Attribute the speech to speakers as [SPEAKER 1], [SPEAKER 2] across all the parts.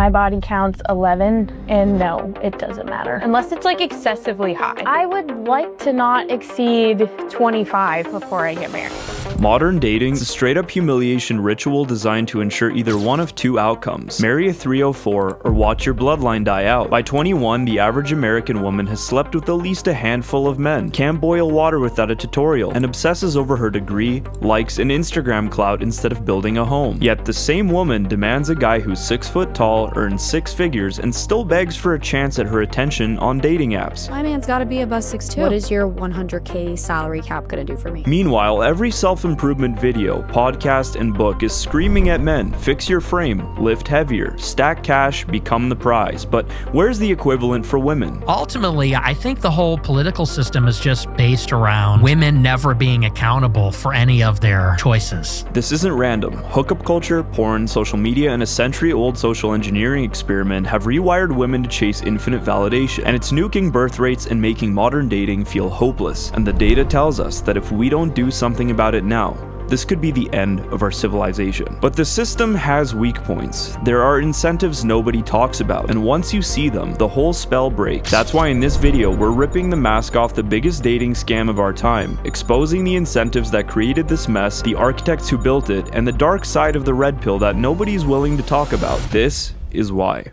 [SPEAKER 1] My body count's 11, and no, it doesn't matter.
[SPEAKER 2] Unless it's like excessively high.
[SPEAKER 1] I would like to not exceed 25 before I get married.
[SPEAKER 3] Modern dating is a straight-up humiliation ritual designed to ensure either one of two outcomes: marry a 304 or watch your bloodline die out. By 21, the average American woman has slept with at least a handful of men, can't boil water without a tutorial, and obsesses over her degree, likes, and Instagram clout instead of building a home. Yet the same woman demands a guy who's 6 foot tall, earns 6 figures, and still begs for a chance at her attention on dating apps.
[SPEAKER 4] My man's gotta be above 6'2". What is your 100K salary cap gonna do for me?
[SPEAKER 3] Meanwhile, every self-improvement video, podcast, and book is screaming at men: fix your frame, lift heavier, stack cash, become the prize. But where's the equivalent for women?
[SPEAKER 5] Ultimately, I think the whole political system is just based around women never being accountable for any of their choices.
[SPEAKER 3] This isn't random. Hookup culture, porn, social media, and a century-old social engineering experiment have rewired women to chase infinite validation, and it's nuking birth rates and making modern dating feel hopeless. And the data tells us that if we don't do something about it now, this could be the end of our civilization. But the system has weak points. There are incentives nobody talks about, and once you see them, the whole spell breaks. That's why in this video, we're ripping the mask off the biggest dating scam of our time, exposing the incentives that created this mess, the architects who built it, and the dark side of the red pill that nobody's willing to talk about. This is why.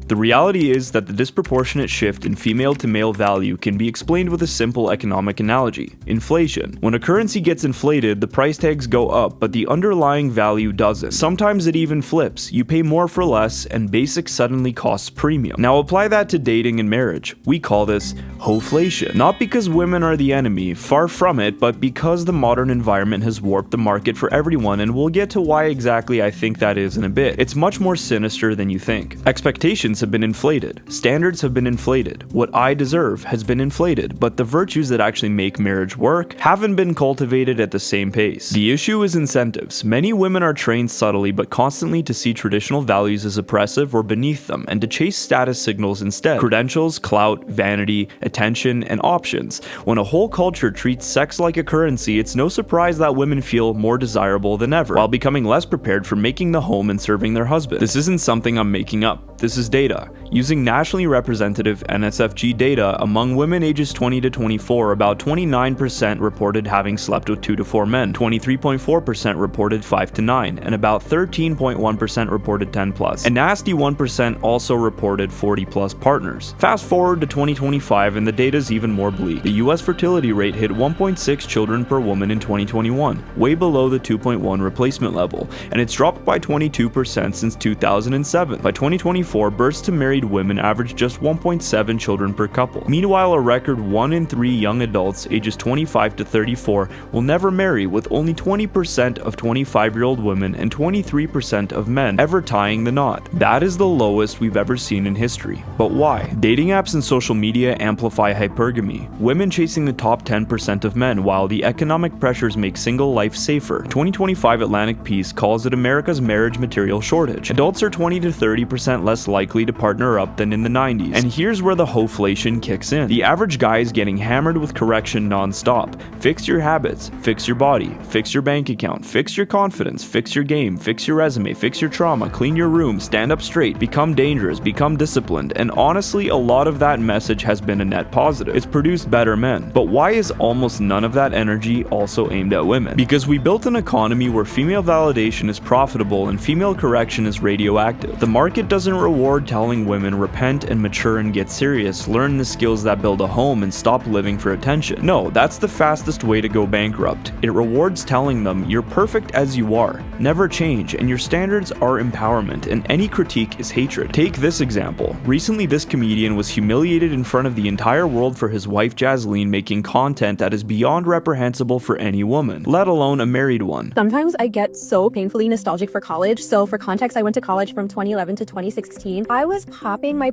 [SPEAKER 3] The reality is that the disproportionate shift in female to male value can be explained with a simple economic analogy: inflation. When a currency gets inflated, the price tags go up, but the underlying value doesn't. Sometimes it even flips. You pay more for less, and basic suddenly costs premium. Now apply that to dating and marriage. We call this Ho3flation. Not because women are the enemy, far from it, but because the modern environment has warped the market for everyone, and we'll get to why exactly I think that is in a bit. It's much more sinister than you think. Expectations have been inflated. Standards have been inflated. What I deserve has been inflated, but the virtues that actually make marriage work haven't been cultivated at the same pace. The issue is incentives. Many women are trained subtly but constantly to see traditional values as oppressive or beneath them, and to chase status signals instead: credentials, clout, vanity, attention, and options. When a whole culture treats sex like a currency, it's no surprise that women feel more desirable than ever, while becoming less prepared for making the home and serving their husband. This isn't something I'm making up. This is data. Using nationally representative NSFG data, among women ages 20 to 24, about 29% reported having slept with 2 to 4 men, 23.4% reported 5 to 9, and about 13.1% reported 10 plus. A nasty 1% also reported 40 plus partners. Fast forward to 2025 and the data's even more bleak. The US fertility rate hit 1.6 children per woman in 2021, way below the 2.1 replacement level, and it's dropped by 22% since 2007. By 2024, births to married women averaged just 1.7 children per couple. Meanwhile, a record 1 in 3 young adults ages 25 to 34 will never marry, with only 20% of 25-year-old women and 23% of men ever tying the knot. That is the lowest we've ever seen in history. But why? Dating apps and social media amplify hypergamy, women chasing the top 10% of men, while the economic pressures make single life safer. 2025 Atlantic Peace calls it America's marriage material shortage. Adults are 20 to 30% less likely to partner up than in the 90s. And here's where the Ho3flation kicks in. The average guy is getting hammered with correction non-stop. Fix your habits, fix your body, fix your bank account, fix your confidence, fix your game, fix your resume, fix your trauma, clean your room, stand up straight, become dangerous, become disciplined. And honestly, a lot of that message has been a net positive. It's produced better men. But why is almost none of that energy also aimed at women? Because we built an economy where female validation is profitable and female correction is radioactive. The market doesn't reward telling women repent and mature and get serious, learn the skills that build a home, and stop living for attention. No, that's the fastest way to go bankrupt. It rewards telling them you're perfect as you are, never change, and your standards are empowerment, and any critique is hatred. Take this example. Recently, this comedian was humiliated in front of the entire world for his wife Jasleen making content that is beyond reprehensible for any woman, let alone a married one.
[SPEAKER 4] Sometimes I get so painfully nostalgic for college. So for context, I went to college from 2011 to 2016. I was popping my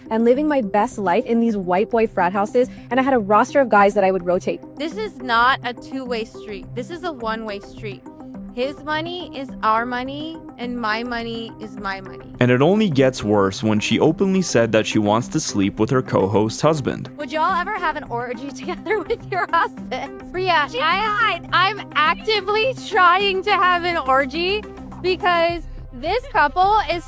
[SPEAKER 4] and living my best life in these white boy frat houses, and I had a roster of guys that I would rotate.
[SPEAKER 2] This is not a two-way street. This is a one-way street. His money is our money, and my money is my money.
[SPEAKER 3] And it only gets worse when she openly said that she wants to sleep with her co-host's husband.
[SPEAKER 2] Would y'all ever have an orgy together with your husband? Yeah, I'm actively trying to have an orgy because this couple is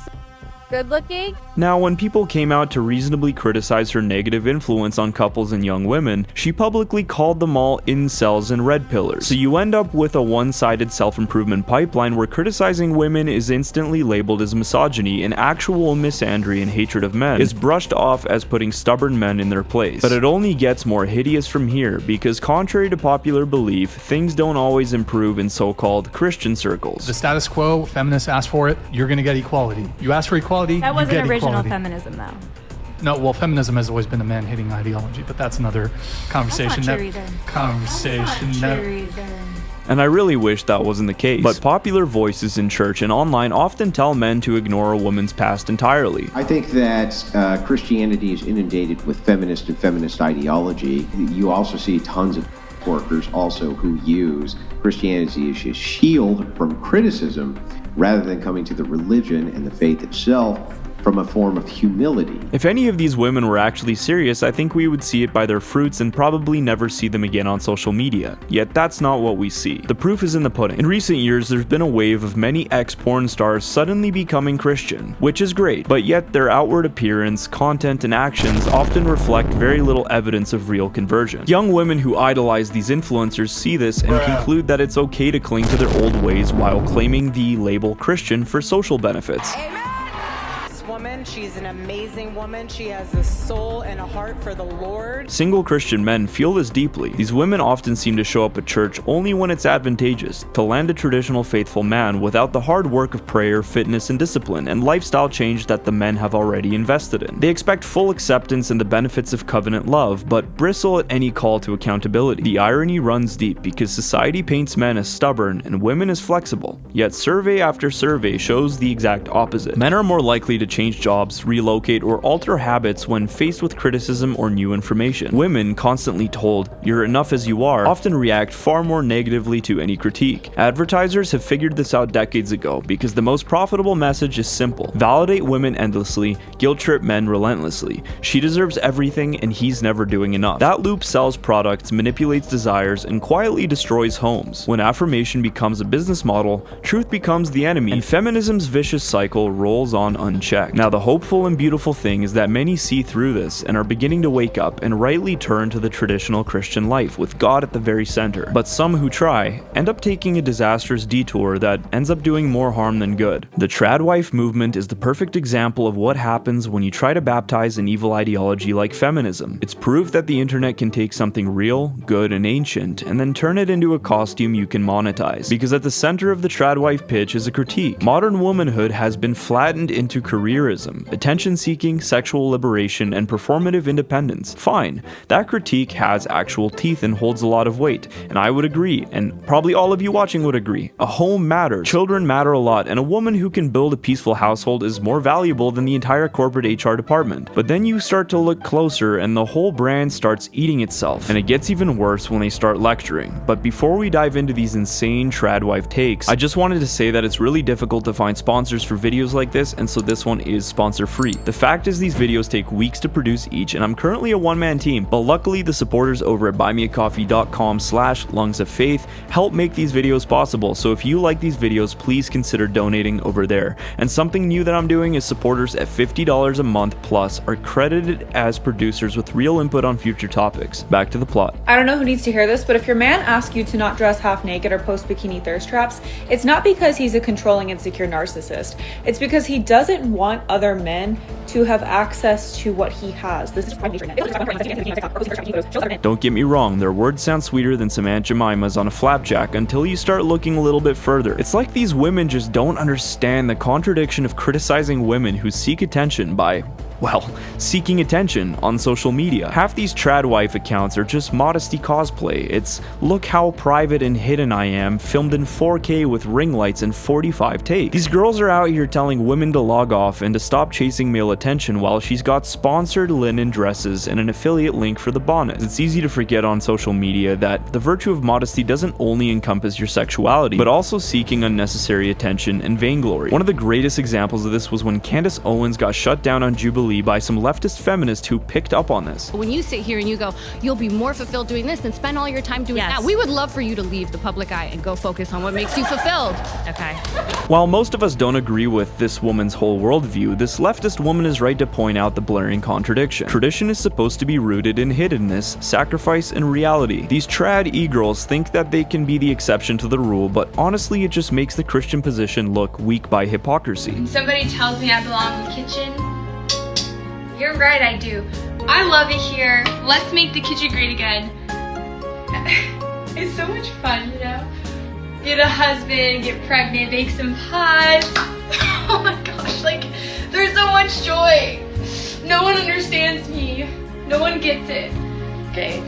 [SPEAKER 2] Good looking?
[SPEAKER 3] Now, when people came out to reasonably criticize her negative influence on couples and young women, she publicly called them all incels and red pillars. So you end up with a one-sided self-improvement pipeline where criticizing women is instantly labeled as misogyny, and actual misandry and hatred of men is brushed off as putting stubborn men in their place. But it only gets more hideous from here, because contrary to popular belief, things don't always improve in so-called Christian circles.
[SPEAKER 6] The status quo, feminists ask for it, you're gonna get equality. You ask for equality,
[SPEAKER 7] That
[SPEAKER 6] you
[SPEAKER 7] wasn't
[SPEAKER 6] get
[SPEAKER 7] original
[SPEAKER 6] equality.
[SPEAKER 7] feminism, though.
[SPEAKER 6] No, well, feminism has always been a man-hating ideology, but that's another conversation.
[SPEAKER 7] That's not true either.
[SPEAKER 6] Conversation.
[SPEAKER 7] That's not true either.
[SPEAKER 3] And I really wish that wasn't the case. But popular voices in church and online often tell men to ignore a woman's past entirely.
[SPEAKER 8] I think that Christianity is inundated with feminist and feminist ideology. You also see tons of workers also who use Christianity as a shield from criticism rather than coming to the religion and the faith itself from a form of humility.
[SPEAKER 3] If any of these women were actually serious, I think we would see it by their fruits and probably never see them again on social media. Yet that's not what we see. The proof is in the pudding. In recent years, there's been a wave of many ex-porn stars suddenly becoming Christian, which is great, but yet their outward appearance, content, and actions often reflect very little evidence of real conversion. Young women who idolize these influencers see this and conclude that it's okay to cling to their old ways while claiming the label Christian for social benefits.
[SPEAKER 9] Woman. She's an amazing woman. She has a soul and a heart for the Lord.
[SPEAKER 3] Single Christian men feel this deeply. These women often seem to show up at church only when it's advantageous to land a traditional faithful man without the hard work of prayer, fitness, and discipline, and lifestyle change that the men have already invested in. They expect full acceptance and the benefits of covenant love, but bristle at any call to accountability. The irony runs deep because society paints men as stubborn and women as flexible, yet survey after survey shows the exact opposite. Men are more likely to change jobs, relocate, or alter habits when faced with criticism or new information. Women, constantly told, "You're enough as you are," often react far more negatively to any critique. Advertisers have figured this out decades ago because the most profitable message is simple. Validate women endlessly, guilt trip men relentlessly. She deserves everything and he's never doing enough. That loop sells products, manipulates desires, and quietly destroys homes. When affirmation becomes a business model, truth becomes the enemy, and feminism's vicious cycle rolls on unchecked. Now, the hopeful and beautiful thing is that many see through this and are beginning to wake up and rightly turn to the traditional Christian life with God at the very center. But some who try end up taking a disastrous detour that ends up doing more harm than good. The tradwife movement is the perfect example of what happens when you try to baptize an evil ideology like feminism. It's proof that the internet can take something real, good, and ancient and then turn it into a costume you can monetize. Because at the center of the tradwife pitch is a critique. Modern womanhood has been flattened into careerism, attention-seeking, sexual liberation, and performative independence. Fine, that critique has actual teeth and holds a lot of weight, and I would agree, and probably all of you watching would agree. A home matters, children matter a lot, and a woman who can build a peaceful household is more valuable than the entire corporate HR department. But then you start to look closer and the whole brand starts eating itself, and it gets even worse when they start lecturing. But before we dive into these insane tradwife takes, I just wanted to say that it's really difficult to find sponsors for videos like this, and so this one is sponsor free. The fact is these videos take weeks to produce each, and I'm currently a one-man team, but luckily the supporters over at buymeacoffee.com/lungsoffaith help make these videos possible. So if you like these videos, please consider donating over there. And something new that I'm doing is supporters at $50 a month plus are credited as producers with real input on future topics. Back to the plot.
[SPEAKER 10] I don't know who needs to hear this, but if your man asks you to not dress half naked or post bikini thirst traps, it's not because he's a controlling, insecure narcissist. It's because he doesn't want other men to have access to what he has. This is
[SPEAKER 3] Don't get me wrong, their words sound sweeter than some Aunt Jemimas on a flapjack until you start looking a little bit further. It's like these women just don't understand the contradiction of criticizing women who seek attention by, well, seeking attention on social media. Half these tradwife accounts are just modesty cosplay. It's look how private and hidden I am, filmed in 4K with ring lights and 45 takes. These girls are out here telling women to log off and to stop chasing male attention while she's got sponsored linen dresses and an affiliate link for the bonnet. It's easy to forget on social media that the virtue of modesty doesn't only encompass your sexuality, but also seeking unnecessary attention and vainglory. One of the greatest examples of this was when Candace Owens got shut down on Jubilee easily by some leftist feminists who picked up on this.
[SPEAKER 7] When you sit here and you go, you'll be more fulfilled doing this and spend all your time doing that, we would love for you to leave the public eye and go focus on what makes you fulfilled. Okay.
[SPEAKER 3] While most of us don't agree with this woman's whole worldview, this leftist woman is right to point out the blaring contradiction. Tradition is supposed to be rooted in hiddenness, sacrifice, and reality. These trad e-girls think that they can be the exception to the rule, but honestly it just makes the Christian position look weak by hypocrisy.
[SPEAKER 11] Somebody tells me I belong in the kitchen. You're right, I do. I love it here. Let's make the kitchen great again. It's so much fun, you know? Get a husband, get pregnant, bake some pies. Oh my gosh, like, there's so much joy. No one understands me. No one gets it. Okay.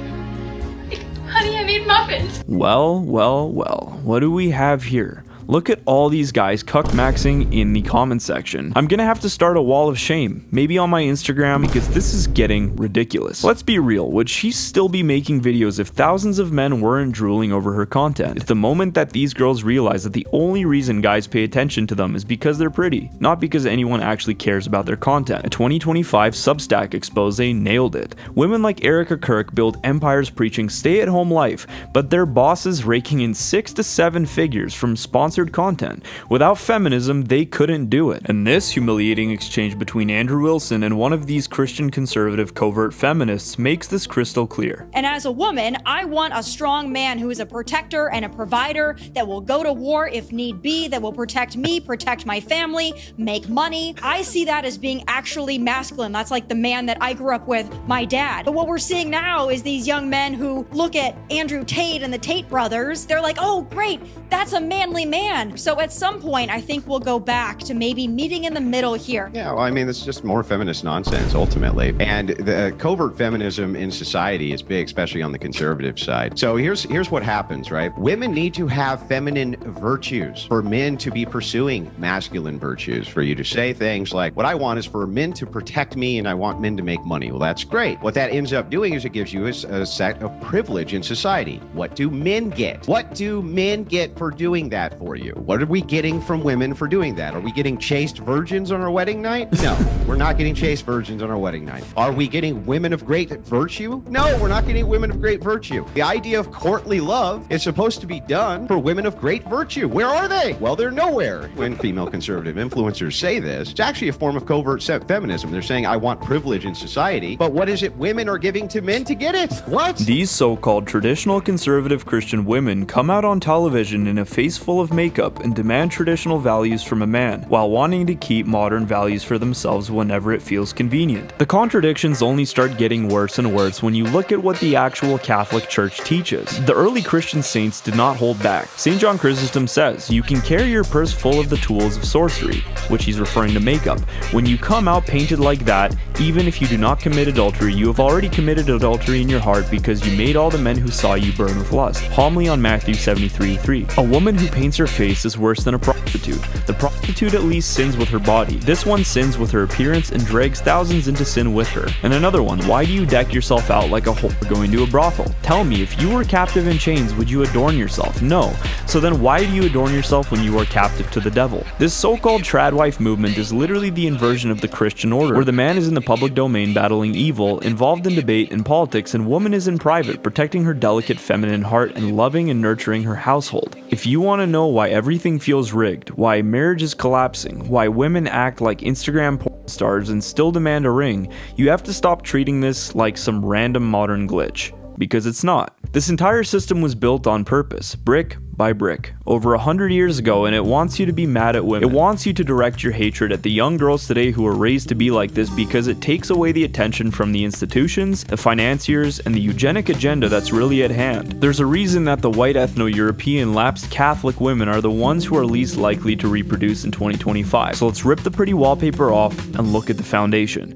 [SPEAKER 11] Like, honey, I made muffins.
[SPEAKER 3] Well, what do we have here? Look at all these guys cuck-maxing in the comment section. I'm gonna have to start a wall of shame, maybe on my Instagram, because this is getting ridiculous. Let's be real, would she still be making videos if thousands of men weren't drooling over her content? If the moment that these girls realize that the only reason guys pay attention to them is because they're pretty, not because anyone actually cares about their content. A 2025 Substack expose nailed it. Women like Erica Kirk build empires preaching stay-at-home life, but their bosses raking in 6 to 7 figures from sponsored content. Without feminism, they couldn't do it. And this humiliating exchange between Andrew Wilson and one of these Christian conservative covert feminists makes this crystal clear.
[SPEAKER 12] And as a woman, I want a strong man who is a protector and a provider that will go to war if need be, that will protect me, protect my family, make money. I see that as being actually masculine. That's like the man that I grew up with, my dad. But what we're seeing now is these young men who look at Andrew Tate and the Tate brothers. They're like, oh, great, that's a manly man. So at some point, I think we'll go back to maybe meeting in the middle here.
[SPEAKER 13] Yeah, well, I mean, it's just more feminist nonsense, ultimately. And the covert feminism in society is big, especially on the conservative side. So here's what happens, right? Women need to have feminine virtues for men to be pursuing masculine virtues, for you to say things like, what I want is for men to protect me and I want men to make money. Well, that's great. What that ends up doing is it gives you a set of privilege in society. What do men get? What do men get for doing that for you? What are we getting from women for doing that? Are we getting chaste virgins on our wedding night? No, we're not getting chaste virgins on our wedding night. Are we getting women of great virtue? No, we're not getting women of great virtue. The idea of courtly love is supposed to be done for women of great virtue. Where are they? Well, they're nowhere. When female conservative influencers say this, it's actually a form of covert feminism. They're saying, I want privilege in society, but what is it women are giving to men to get it? What?
[SPEAKER 3] These so-called traditional conservative Christian women come out on television in a face full of makeup and demand traditional values from a man, while wanting to keep modern values for themselves whenever it feels convenient. The contradictions only start getting worse and worse when you look at what the actual Catholic Church teaches. The early Christian saints did not hold back. St. John Chrysostom says, you can carry your purse full of the tools of sorcery, which he's referring to makeup. When you come out painted like that, even if you do not commit adultery, you have already committed adultery in your heart because you made all the men who saw you burn with lust. Homily on Matthew 73:3. A woman who paints her face is worse than a prostitute. The prostitute at least sins with her body. This one sins with her appearance and drags thousands into sin with her. And another one, why do you deck yourself out like a whore going to a brothel? Tell me, if you were captive in chains, would you adorn yourself? No. So then why do you adorn yourself when you are captive to the devil? This so-called trad wife movement is literally the inversion of the Christian order, where the man is in the public domain battling evil, involved in debate and politics, and woman is in private, protecting her delicate feminine heart and loving and nurturing her household. If you want to know why everything feels rigged, why marriage is collapsing, why women act like Instagram porn stars and still demand a ring, you have to stop treating this like some random modern glitch. Because it's not. This entire system was built on purpose, brick by brick, over 100 years ago, and it wants you to be mad at women. It wants you to direct your hatred at the young girls today who are raised to be like this because it takes away the attention from the institutions, the financiers, and the eugenic agenda that's really at hand. There's a reason that the white ethno-European lapsed Catholic women are the ones who are least likely to reproduce in 2025. So let's rip the pretty wallpaper off and look at the foundation.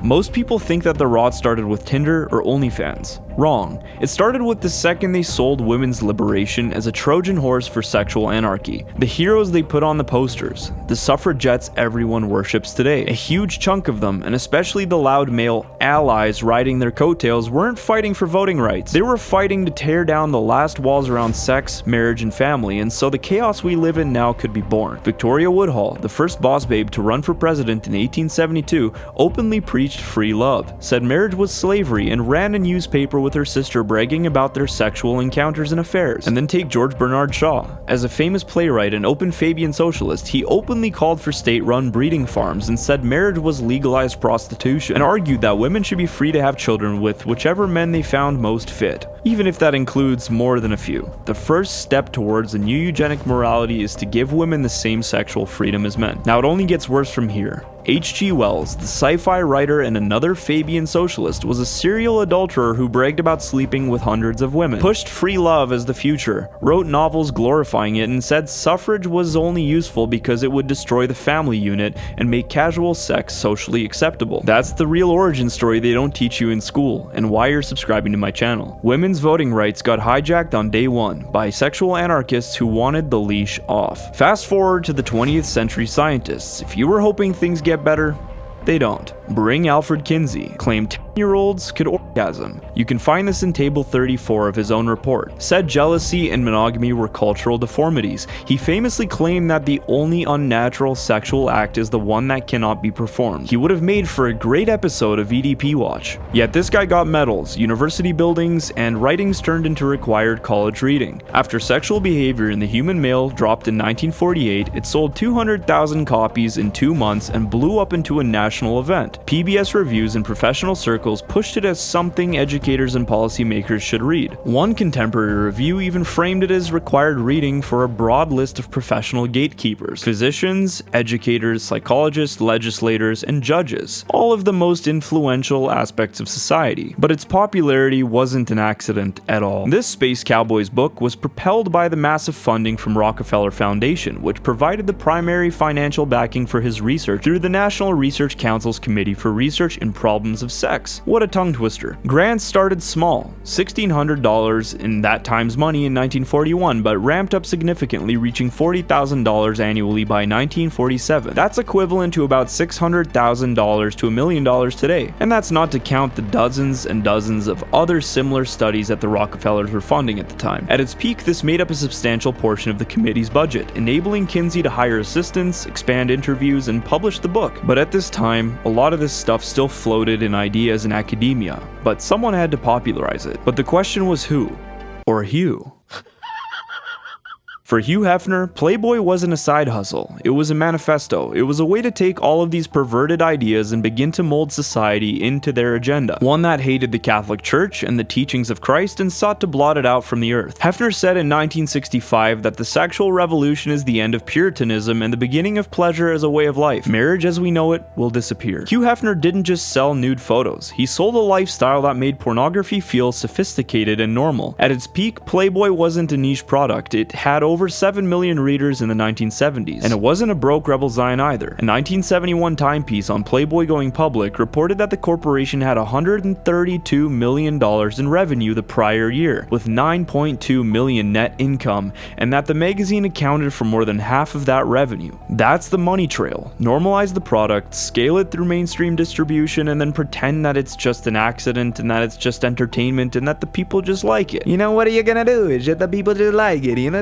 [SPEAKER 3] Most people think that the rot started with Tinder or OnlyFans. Wrong. It started with the second they sold women's liberation as a Trojan horse for sexual anarchy. The heroes they put on the posters, the suffragettes everyone worships today. A huge chunk of them, and especially the loud male allies riding their coattails, weren't fighting for voting rights. They were fighting to tear down the last walls around sex, marriage, and family, and so the chaos we live in now could be born. Victoria Woodhull, the first boss babe to run for president in 1872, openly preached free love, said marriage was slavery, and ran a newspaper with her sister bragging about their sexual encounters and affairs. And then take George Bernard Shaw. As a famous playwright and open Fabian socialist, he openly called for state-run breeding farms and said marriage was legalized prostitution, and argued that women should be free to have children with whichever men they found most fit, even if that includes more than a few. The first step towards a new eugenic morality is to give women the same sexual freedom as men. Now it only gets worse from here. H.G. Wells, the sci-fi writer and another Fabian socialist, was a serial adulterer who bragged about sleeping with hundreds of women, pushed free love as the future, wrote novels glorifying it, and said suffrage was only useful because it would destroy the family unit and make casual sex socially acceptable. That's the real origin story they don't teach you in school, and why you're subscribing to my channel. Women's voting rights got hijacked on day one by sexual anarchists who wanted the leash off. Fast forward to the 20th century scientists. If you were hoping things get better, they don't. Bring Alfred Kinsey, claimed 10-year-olds could orgasm. You can find this in table 34 of his own report. Said jealousy and monogamy were cultural deformities. He famously claimed that the only unnatural sexual act is the one that cannot be performed. He would have made for a great episode of EDP Watch. Yet this guy got medals, university buildings, and writings turned into required college reading. After sexual behavior in the human male dropped in 1948, it sold 200,000 copies in 2 months and blew up into a national event. PBS reviews and professional circles pushed it as something educators and policymakers should read. One contemporary review even framed it as required reading for a broad list of professional gatekeepers: physicians, educators, psychologists, legislators, and judges, all of the most influential aspects of society. But its popularity wasn't an accident at all. This Space Cowboys book was propelled by the massive funding from Rockefeller Foundation, which provided the primary financial backing for his research through the National Research Council's Committee for Research in Problems of Sex. What a tongue twister. Grants started small, $1,600 in that time's money in 1941, but ramped up significantly, reaching $40,000 annually by 1947. That's equivalent to about $600,000 to $1 million today. And that's not to count the dozens and dozens of other similar studies that the Rockefellers were funding at the time. At its peak, this made up a substantial portion of the committee's budget, enabling Kinsey to hire assistants, expand interviews, and publish the book. But at this time, a lot of this stuff still floated in ideas in academia, but someone had to popularize it. But the question was who? Or Hugh? For Hugh Hefner, Playboy wasn't a side hustle, it was a manifesto. It was a way to take all of these perverted ideas and begin to mold society into their agenda, one that hated the Catholic Church and the teachings of Christ and sought to blot it out from the earth. Hefner said in 1965 that the sexual revolution is the end of Puritanism and the beginning of pleasure as a way of life. Marriage as we know it will disappear. Hugh Hefner didn't just sell nude photos, he sold a lifestyle that made pornography feel sophisticated and normal. At its peak, Playboy wasn't a niche product, it had over 7 million readers in the 1970s, and it wasn't a broke rebel Zion either. A 1971 timepiece on Playboy going public reported that the corporation had $132 million in revenue the prior year, with $9.2 million net income, and that the magazine accounted for more than half of that revenue. That's the money trail. Normalize the product, scale it through mainstream distribution, and then pretend that it's just an accident and that it's just entertainment and that the people just like it. You know, what are you gonna do? Is that the people just like it, you know?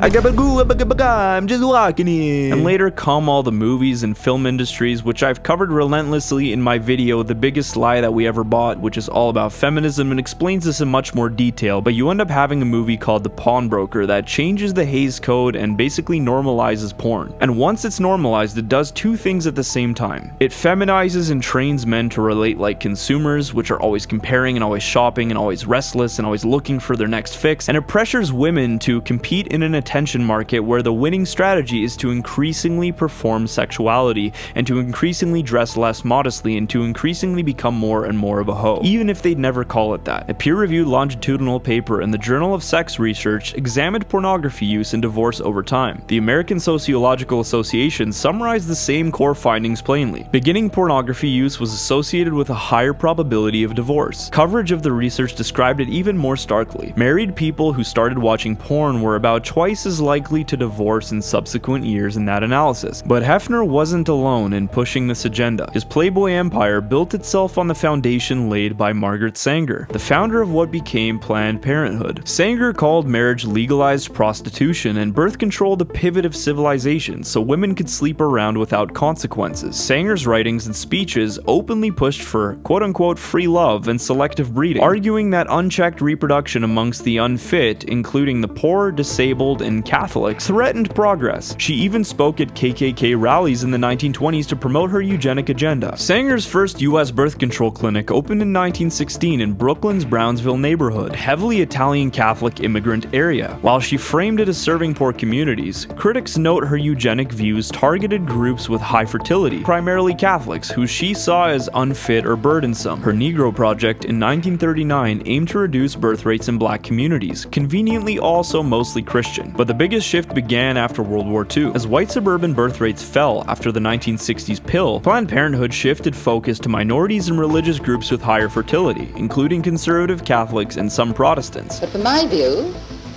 [SPEAKER 3] I'm just walking in. And later come all the movies and film industries, which I've covered relentlessly in my video, The Biggest Lie That We Ever Bought, which is all about feminism and explains this in much more detail, but you end up having a movie called The Pawnbroker that changes the Hays Code and basically normalizes porn. And once it's normalized, it does two things at the same time. It feminizes and trains men to relate like consumers, which are always comparing and always shopping and always restless and always looking for their next fix, and it pressures women to compete in an attention market where the winning strategy is to increasingly perform sexuality and to increasingly dress less modestly and to increasingly become more and more of a hoe, even if they'd never call it that. A peer-reviewed longitudinal paper in the Journal of Sex Research examined pornography use and divorce over time. The American Sociological Association summarized the same core findings plainly. Beginning pornography use was associated with a higher probability of divorce. Coverage of the research described it even more starkly. Married people who started watching porn were about twice as likely to divorce in subsequent years in that analysis. But Hefner wasn't alone in pushing this agenda. His Playboy empire built itself on the foundation laid by Margaret Sanger, the founder of what became Planned Parenthood. Sanger called marriage legalized prostitution and birth control the pivot of civilization so women could sleep around without consequences. Sanger's writings and speeches openly pushed for quote-unquote free love and selective breeding, arguing that unchecked reproduction amongst the unfit, including the poor, disabled, and Catholics, threatened progress. She even spoke at KKK rallies in the 1920s to promote her eugenic agenda. Sanger's first U.S. birth control clinic opened in 1916 in Brooklyn's Brownsville neighborhood, heavily Italian Catholic immigrant area. While she framed it as serving poor communities, critics note her eugenic views targeted groups with high fertility, primarily Catholics, who she saw as unfit or burdensome. Her Negro Project in 1939 aimed to reduce birth rates in black communities, conveniently also mostly Christian. But the biggest shift began after World War II. As white suburban birth rates fell after the 1960s pill, Planned Parenthood shifted focus to minorities and religious groups with higher fertility, including conservative Catholics and some Protestants.
[SPEAKER 14] But from my view,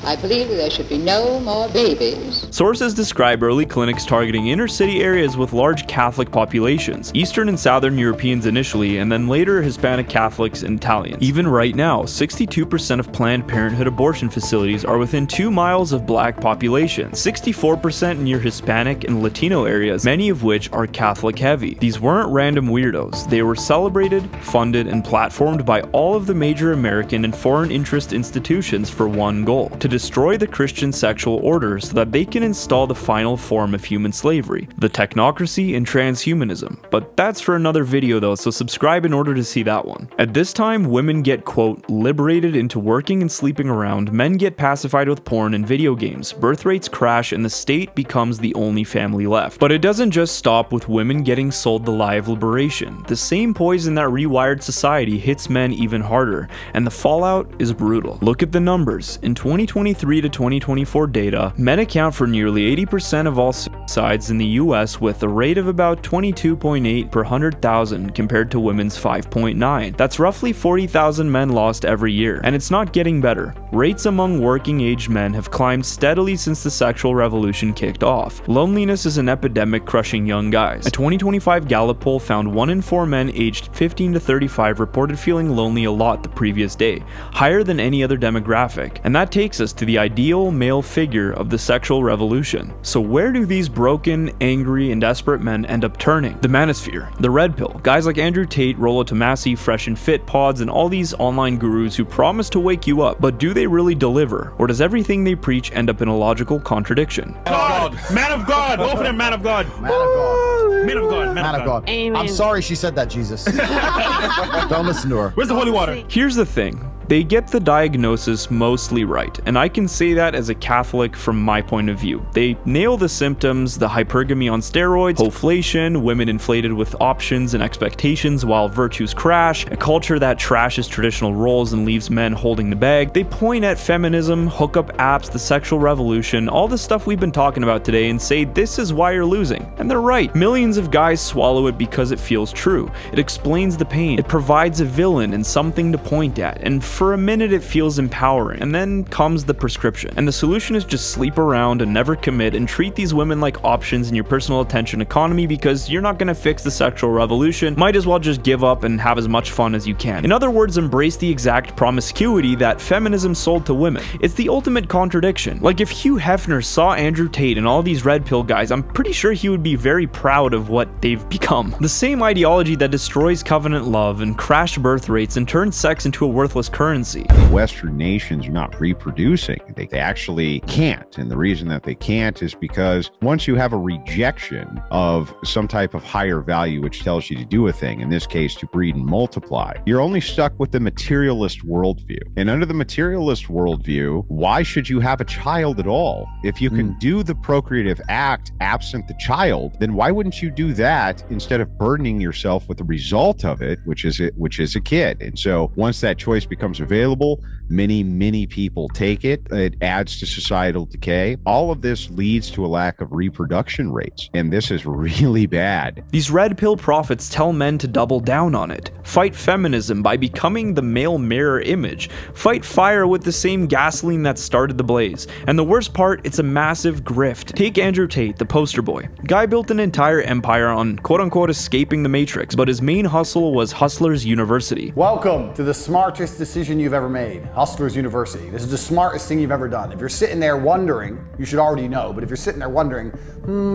[SPEAKER 14] I believe that there should be no more babies.
[SPEAKER 3] Sources describe early clinics targeting inner-city areas with large Catholic populations, Eastern and Southern Europeans initially, and then later Hispanic Catholics and Italians. Even right now, 62% of Planned Parenthood abortion facilities are within 2 miles of black populations, 64% near Hispanic and Latino areas, many of which are Catholic-heavy. These weren't random weirdos. They were celebrated, funded, and platformed by all of the major American and foreign interest institutions for one goal: to destroy the Christian sexual order so that they can install the final form of human slavery, the technocracy and transhumanism. But that's for another video though, so subscribe in order to see that one. At this time, women get, quote, liberated into working and sleeping around, men get pacified with porn and video games, birth rates crash, and the state becomes the only family left. But it doesn't just stop with women getting sold the lie of liberation. The same poison that rewired society hits men even harder, and the fallout is brutal. Look at the numbers. In 2023 to 2024 data, men account for nearly 80% of all suicides in the US, with a rate of about 22.8 per 100,000 compared to women's 5.9. That's roughly 40,000 men lost every year, and it's not getting better. Rates among working-age men have climbed steadily since the sexual revolution kicked off. Loneliness is an epidemic crushing young guys. A 2025 Gallup poll found 1 in 4 men aged 15 to 35 reported feeling lonely a lot the previous day, higher than any other demographic, and that takes us to the ideal male figure of the sexual revolution. So where do these broken, angry, and desperate men end up turning? The manosphere, the red pill, guys like Andrew Tate, Rollo Tomassi, Fresh and Fit pods, and all these online gurus who promise to wake you up, but do they really deliver? Or does everything they preach end up in a logical contradiction?
[SPEAKER 15] God. Man of God! Open him, man of God! Man of God. Man of God. Man of God.
[SPEAKER 1] Amen.
[SPEAKER 16] I'm sorry she said that, Jesus. Don't listen to her.
[SPEAKER 15] Where's the holy water?
[SPEAKER 3] Here's the thing. They get the diagnosis mostly right, and I can say that as a Catholic from my point of view. They nail the symptoms: the hypergamy on steroids, Ho3flation, women inflated with options and expectations while virtues crash, a culture that trashes traditional roles and leaves men holding the bag. They point at feminism, hookup apps, the sexual revolution, all the stuff we've been talking about today, and say this is why you're losing. And they're right. Millions of guys swallow it because it feels true. It explains the pain. It provides a villain and something to point at, and for a minute it feels empowering, and then comes the prescription. And the solution is just sleep around and never commit and treat these women like options in your personal attention economy because you're not gonna fix the sexual revolution. Might as well just give up and have as much fun as you can. In other words, embrace the exact promiscuity that feminism sold to women. It's the ultimate contradiction. Like if Hugh Hefner saw Andrew Tate and all these red pill guys, I'm pretty sure he would be very proud of what they've become. The same ideology that destroys covenant love and crashed birth rates and turns sex into a worthless curse currency.
[SPEAKER 13] Western nations are not reproducing. They actually can't. And the reason that they can't is because once you have a rejection of some type of higher value which tells you to do a thing, in this case to breed and multiply, you're only stuck with the materialist worldview. And under the materialist worldview, why should you have a child at all? If you can do the procreative act absent the child, then why wouldn't you do that instead of burdening yourself with the result of it, which is a kid? And so once that choice becomes available, many people take it. It adds to societal decay. All of this leads to a lack of reproduction rates, and this is really bad.
[SPEAKER 3] These red pill prophets tell men to double down on it. Fight feminism by becoming the male mirror image. Fight fire with the same gasoline that started the blaze. And the worst part, it's a massive grift. Take Andrew Tate, the poster boy. Guy built an entire empire on quote-unquote escaping the matrix, but his main hustle was Hustlers University.
[SPEAKER 17] Welcome to the smartest decision you've ever made, Hustlers University. This is the smartest thing you've ever done. If you're sitting there wondering, you should already know, but if you're sitting there wondering,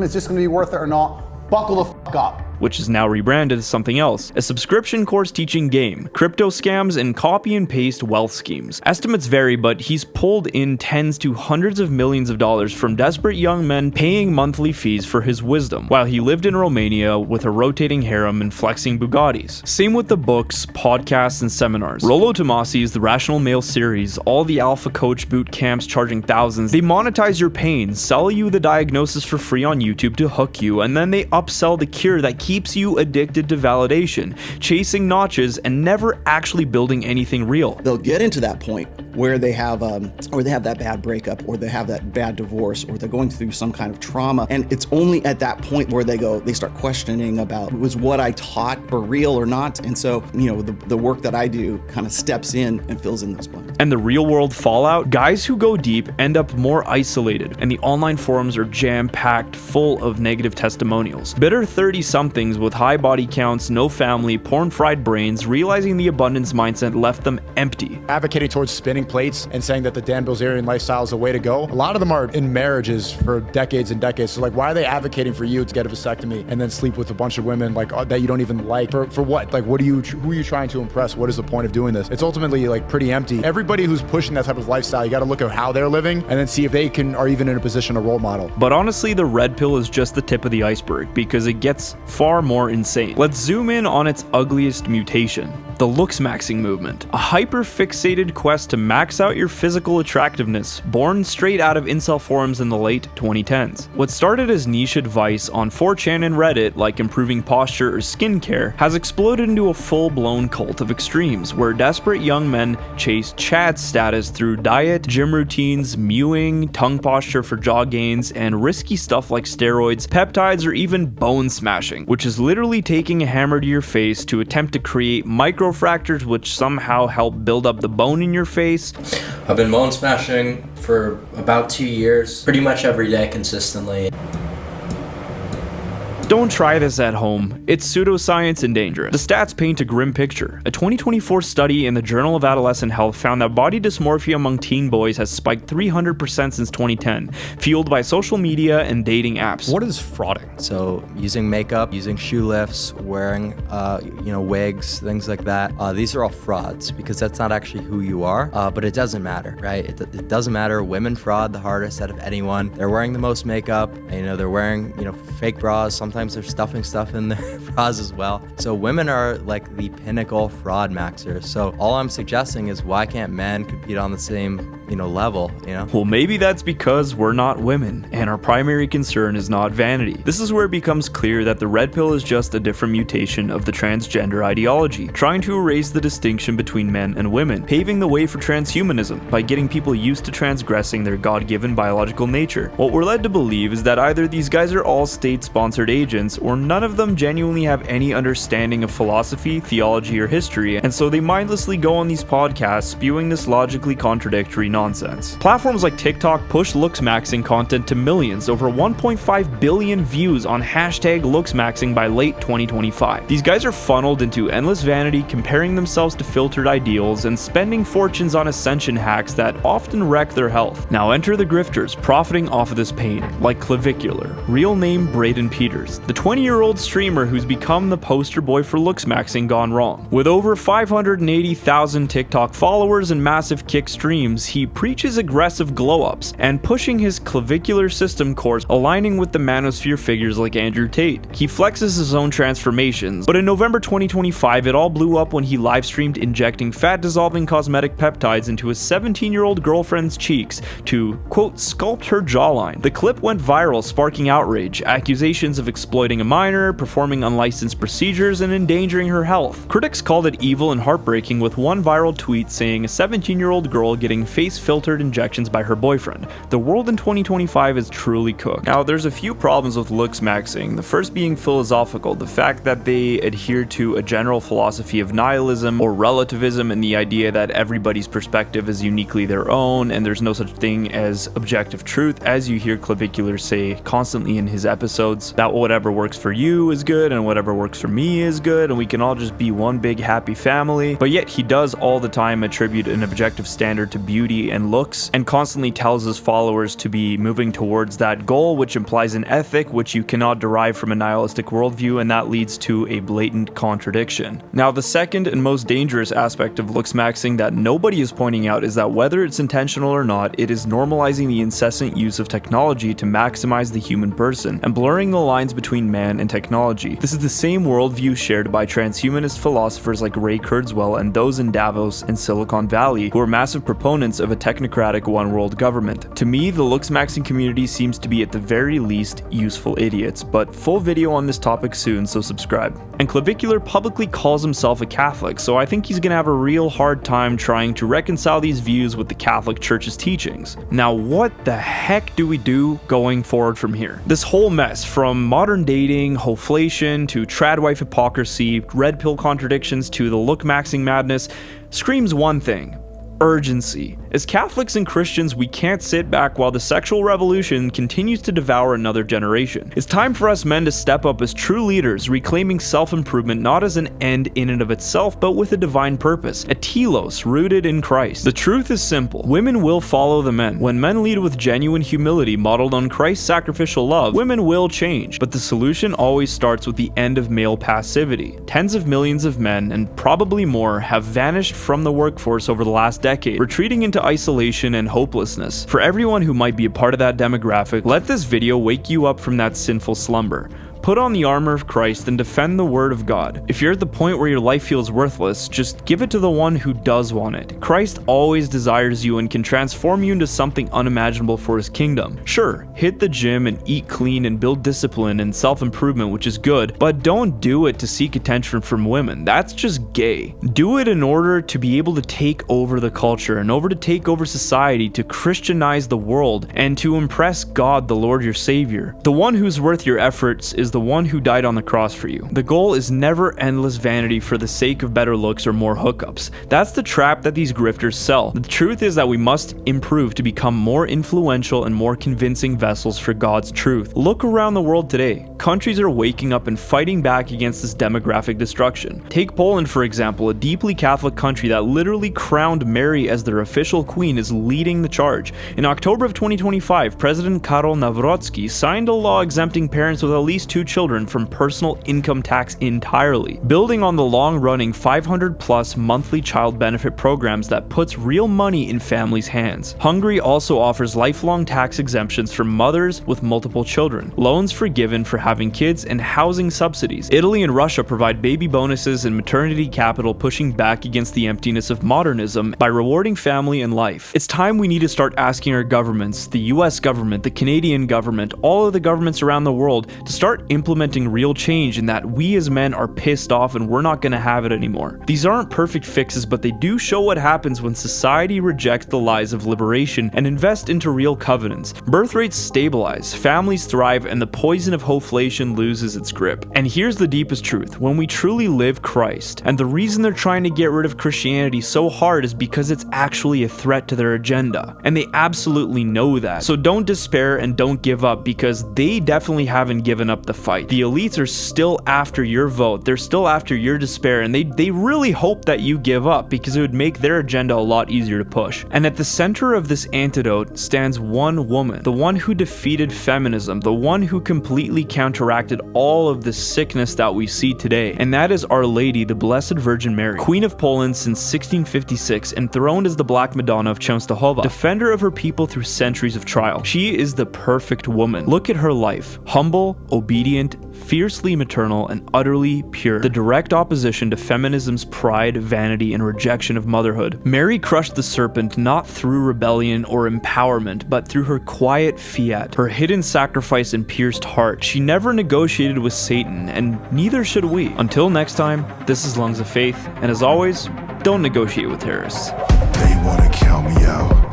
[SPEAKER 17] is this gonna be worth it or not, buckle the fuck up.
[SPEAKER 3] Which is now rebranded as something else, a subscription course teaching game, crypto scams, and copy and paste wealth schemes. Estimates vary, but he's pulled in tens to hundreds of millions of dollars from desperate young men paying monthly fees for his wisdom, while he lived in Romania with a rotating harem and flexing Bugattis. Same with the books, podcasts, and seminars. Rollo Tomasi's The Rational Male series, all the alpha coach boot camps charging thousands, they monetize your pain, sell you the diagnosis for free on YouTube to hook you, and then they upsell the cure that keeps you addicted to validation, chasing notches, and never actually building anything real.
[SPEAKER 18] They'll get into that point where they have that bad breakup, or they have that bad divorce, or they're going through some kind of trauma, and it's only at that point where they start questioning about, was what I taught for real or not? And so, the work that I do kind of steps in and fills in those blanks.
[SPEAKER 3] And the real world fallout, guys who go deep end up more isolated, and the online forums are jam-packed full of negative testimonials. Bitter 30-somethings with high body counts, no family, porn-fried brains, realizing the abundance mindset left them empty.
[SPEAKER 19] Advocating towards spinning plates and saying that the Dan Bilzerian lifestyle is the way to go. A lot of them are in marriages for decades and decades. So why are they advocating for you to get a vasectomy and then sleep with a bunch of women that you don't even like? For what? Who are you trying to impress? What is the point of doing this? It's ultimately pretty empty. Everybody who's pushing that type of lifestyle, you got to look at how they're living and then see if they are even in a position to role model.
[SPEAKER 3] But honestly, the red pill is just the tip of the iceberg because it gets far more insane. Let's zoom in on its ugliest mutation, the Looksmaxxing movement, a hyper-fixated quest to max out your physical attractiveness, born straight out of incel forums in the late 2010s. What started as niche advice on 4chan and Reddit, like improving posture or skincare, has exploded into a full-blown cult of extremes, where desperate young men chase Chad status through diet, gym routines, mewing, tongue posture for jaw gains, and risky stuff like steroids, peptides, or even bone smashing, which is literally taking a hammer to your face to attempt to create microfractures which somehow help build up the bone in your face.
[SPEAKER 20] I've been bone smashing for about 2 years, pretty much every day consistently.
[SPEAKER 3] Don't try this at home. It's pseudoscience and dangerous. The stats paint a grim picture. A 2024 study in the Journal of Adolescent Health found that body dysmorphia among teen boys has spiked 300% since 2010, fueled by social media and dating apps.
[SPEAKER 21] What is frauding? So using makeup, using shoe lifts, wearing wigs, things like that. These are all frauds because that's not actually who you are, but it doesn't matter, right? It doesn't matter. Women fraud the hardest out of anyone. They're wearing the most makeup, they're wearing, fake bras. Sometimes they're stuffing stuff in their bras as well. So women are like the pinnacle fraud maxers. So all I'm suggesting is, why can't men compete on the same, level,
[SPEAKER 3] Well, maybe that's because we're not women, and our primary concern is not vanity. This is where it becomes clear that the red pill is just a different mutation of the transgender ideology, trying to erase the distinction between men and women, paving the way for transhumanism by getting people used to transgressing their God-given biological nature. What we're led to believe is that either these guys are all state-sponsored agents, or none of them genuinely have any understanding of philosophy, theology, or history, and so they mindlessly go on these podcasts spewing this logically contradictory nonsense. Platforms like TikTok push looksmaxxing content to millions, over 1.5 billion views on hashtag looksmaxxing by late 2025. These guys are funneled into endless vanity, comparing themselves to filtered ideals, and spending fortunes on ascension hacks that often wreck their health. Now enter the grifters, profiting off of this pain, like Clavicular, real name Braden Peters, the 20-year-old streamer who's become the poster boy for looksmaxxing gone wrong. With over 580,000 TikTok followers and massive kick streams, he preaches aggressive glow-ups and pushing his clavicular system course, aligning with the manosphere figures like Andrew Tate. He flexes his own transformations, but in November 2025 it all blew up when he live-streamed injecting fat-dissolving cosmetic peptides into his 17-year-old girlfriend's cheeks to, quote, sculpt her jawline. The clip went viral, sparking outrage, accusations of exploiting a minor, performing unlicensed procedures, and endangering her health. Critics called it evil and heartbreaking, with one viral tweet saying a 17-year-old girl getting face-filtered injections by her boyfriend. The world in 2025 is truly cooked. Now, there's a few problems with looksmaxxing, the first being philosophical, the fact that they adhere to a general philosophy of nihilism or relativism, and the idea that everybody's perspective is uniquely their own and there's no such thing as objective truth, as you hear Clavicular say constantly in his episodes, that whatever works for you is good and whatever works for me is good and we can all just be one big happy family. But yet he does all the time attribute an objective standard to beauty and looks, and constantly tells his followers to be moving towards that goal, which implies an ethic which you cannot derive from a nihilistic worldview, and that leads to a blatant contradiction. Now, the second and most dangerous aspect of looksmaxxing that nobody is pointing out is that whether it's intentional or not, it is normalizing the incessant use of technology to maximize the human person and blurring the lines between man and technology. This is the same worldview shared by transhumanist philosophers like Ray Kurzweil and those in Davos and Silicon Valley, who are massive proponents of a technocratic one-world government. To me, the looksmaxxing community seems to be at the very least useful idiots, but full video on this topic soon, so subscribe. And Clavicular publicly calls himself a Catholic, so I think he's gonna have a real hard time trying to reconcile these views with the Catholic Church's teachings. Now, what the heck do we do going forward from here? This whole mess, from modern dating, Ho3flation, to tradwife hypocrisy, red pill contradictions, to the looksmaxxing madness, screams one thing: urgency. As Catholics and Christians, we can't sit back while the sexual revolution continues to devour another generation. It's time for us men to step up as true leaders, reclaiming self-improvement not as an end in and of itself, but with a divine purpose, a telos rooted in Christ. The truth is simple: women will follow the men. When men lead with genuine humility modeled on Christ's sacrificial love, women will change. But the solution always starts with the end of male passivity. Tens of millions of men, and probably more, have vanished from the workforce over the last decade, retreating into isolation and hopelessness. For everyone who might be a part of that demographic, let this video wake you up from that sinful slumber. Put on the armor of Christ and defend the word of God. If you're at the point where your life feels worthless, just give it to the one who does want it. Christ always desires you and can transform you into something unimaginable for his kingdom. Sure, hit the gym and eat clean and build discipline and self-improvement, which is good, but don't do it to seek attention from women. That's just gay. Do it in order to be able to take over the culture, in order to take over society, to Christianize the world, and to impress God, the Lord your Savior. The one who's worth your efforts is the one who died on the cross for you. The goal is never endless vanity for the sake of better looks or more hookups. That's the trap that these grifters sell. The truth is that we must improve to become more influential and more convincing vessels for God's truth. Look around the world today. Countries are waking up and fighting back against this demographic destruction. Take Poland, for example, a deeply Catholic country that literally crowned Mary as their official queen is leading the charge. In October of 2025, President Karol Nawrocki signed a law exempting parents with at least 2 children from personal income tax entirely, building on the long-running 500+ monthly child benefit programs that puts real money in families' hands. Hungary also offers lifelong tax exemptions for mothers with multiple children, loans forgiven for having kids, and housing subsidies. Italy and Russia provide baby bonuses and maternity capital, pushing back against the emptiness of modernism by rewarding family and life. It's time we need to start asking our governments, the US government, the Canadian government, all of the governments around the world, to start implementing real change and that we as men are pissed off and we're not going to have it anymore. These aren't perfect fixes, but they do show what happens when society rejects the lies of liberation and invest into real covenants. Birth rates stabilize, families thrive, and the poison of Ho3flation loses its grip. And here's the deepest truth: when we truly live Christ, and the reason they're trying to get rid of Christianity so hard is because it's actually a threat to their agenda, and they absolutely know that. So don't despair and don't give up, because they definitely haven't given up the fight. The elites are still after your vote, they're still after your despair, and they really hope that you give up, because it would make their agenda a lot easier to push. And at the center of this antidote stands one woman, the one who defeated feminism, the one who completely counteracted all of the sickness that we see today, and that is Our Lady, the Blessed Virgin Mary, Queen of Poland since 1656, enthroned as the Black Madonna of Częstochowa, defender of her people through centuries of trial. She is the perfect woman. Look at her life: humble, obedient, fiercely maternal, and utterly pure, the direct opposition to feminism's pride, vanity, and rejection of motherhood. Mary crushed the serpent not through rebellion or empowerment, but through her quiet fiat, her hidden sacrifice and pierced heart. She never negotiated with Satan, and neither should we. Until next time, this is Lungs of Faith, and as always, don't negotiate with terrorists.
[SPEAKER 5] They wanna count me out.